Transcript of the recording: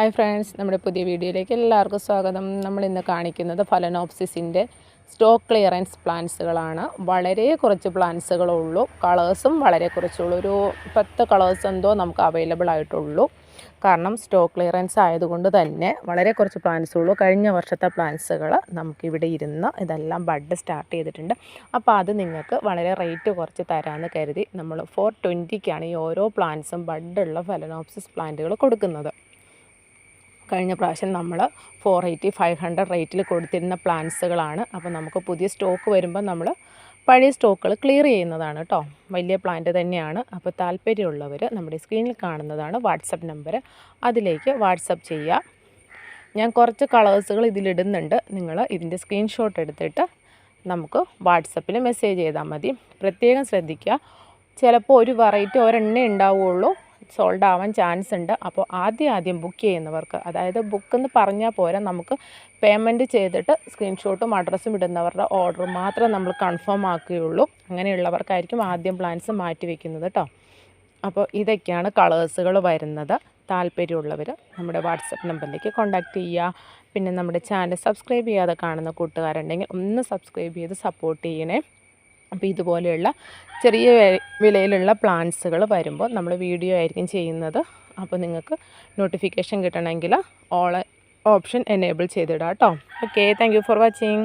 Hi friends, നമ്മുടെ പുതിയ വീഡിയോയിലേക്ക് എല്ലാവർക്കും സ്വാഗതം. നമ്മളിന്ന് കാണിക്കുന്നത് ഫലനോപ്സിസിൻ്റെ സ്റ്റോക്ക് ക്ലിയറൻസ് പ്ലാന്റ്സുകളാണ്. വളരെ കുറച്ച് പ്ലാന്റ്സുകളുള്ളൂ, കളേഴ്സും വളരെ കുറച്ചുള്ളൂ. ഒരു 10 കളേഴ്സ് എന്തോ നമുക്ക് അവൈലബിൾ ആയിട്ടുള്ളൂ. കാരണം സ്റ്റോക്ക് ക്ലിയറൻസ് ആയതുകൊണ്ട് തന്നെ വളരെ കുറച്ച് പ്ലാന്റ്സ് ഉള്ളൂ. കഴിഞ്ഞ വർഷത്തെ പ്ലാന്റ്സുകൾ നമുക്കിവിടെ ഇരുന്ന് ഇതെല്ലാം ബഡ് സ്റ്റാർട്ട് ചെയ്തിട്ടുണ്ട്. അപ്പോൾ അത് നിങ്ങൾക്ക് വളരെ റേറ്റ് കുറച്ച് തരാമെന്ന് കരുതി നമ്മൾ 420ക്കാണ് ഈ ഓരോ പ്ലാന്റ്സും ബഡുള്ള ഫലനോപ്സിസ് പ്ലാന്റുകൾ കൊടുക്കുന്നത്. കഴിഞ്ഞ പ്രാവശ്യം നമ്മൾ 480, 500 റേറ്റിൽ കൊടുത്തിരുന്ന പ്ലാന്റ്സുകളാണ്. അപ്പോൾ നമുക്ക് പുതിയ സ്റ്റോക്ക് വരുമ്പോൾ നമ്മൾ പഴയ സ്റ്റോക്കുകൾ ക്ലിയർ ചെയ്യുന്നതാണ് കേട്ടോ. വലിയ പ്ലാന്റ് തന്നെയാണ്. അപ്പോൾ താല്പര്യമുള്ളവർ നമ്മുടെ സ്ക്രീനിൽ കാണുന്നതാണ് വാട്സപ്പ് നമ്പർ, അതിലേക്ക് വാട്സപ്പ് ചെയ്യുക. ഞാൻ കുറച്ച് കളേഴ്സുകൾ ഇതിലിടുന്നുണ്ട്. നിങ്ങൾ ഇതിൻ്റെ സ്ക്രീൻഷോട്ട് എടുത്തിട്ട് നമുക്ക് വാട്സപ്പിൽ മെസ്സേജ് ചെയ്താൽ മതി. പ്രത്യേകം ശ്രദ്ധിക്കുക, ചിലപ്പോൾ ഒരു വെറൈറ്റി ഒരെണ്ണേ ഉണ്ടാവുകയുള്ളൂ, സോൾഡ് ആവാൻ ചാൻസ് ഉണ്ട്. അപ്പോൾ ആദ്യം ബുക്ക് ചെയ്യുന്നവർക്ക്, അതായത് ബുക്കെന്ന് പറഞ്ഞാൽ പോരാ, നമുക്ക് പേയ്മെൻറ്റ് ചെയ്തിട്ട് സ്ക്രീൻഷോട്ടും അഡ്രസ്സും ഇടുന്നവരുടെ ഓർഡർ മാത്രം നമ്മൾ കൺഫേം ആക്കുകയുള്ളൂ. അങ്ങനെയുള്ളവർക്കായിരിക്കും ആദ്യം പ്ലാൻസ് മാറ്റി വയ്ക്കുന്നത് കേട്ടോ. അപ്പോൾ ഇതൊക്കെയാണ് കളേഴ്സുകൾ വരുന്നത്. താല്പര്യമുള്ളവർ നമ്മുടെ വാട്സപ്പ് നമ്പറിലേക്ക് കോൺടാക്റ്റ് ചെയ്യുക. പിന്നെ നമ്മുടെ ചാനൽ സബ്സ്ക്രൈബ് ചെയ്യാതെ കാണുന്ന കൂട്ടുകാരുണ്ടെങ്കിൽ ഒന്ന് സബ്സ്ക്രൈബ് ചെയ്ത് സപ്പോർട്ട് ചെയ്യണേ. അപ്പോൾ ഇതുപോലെയുള്ള ചെറിയ വിലയിലുള്ള പ്ലാന്റ്സുകൾ വരുമ്പോൾ നമ്മൾ വീഡിയോ ആയിരിക്കും ചെയ്യുന്നത്. അപ്പോൾ നിങ്ങൾക്ക് നോട്ടിഫിക്കേഷൻ കിട്ടണമെങ്കിൽ ഓൾ ഓപ്ഷൻ എനേബിൾ ചെയ്തിടാം കേട്ടോ. Okay, thank you for watching.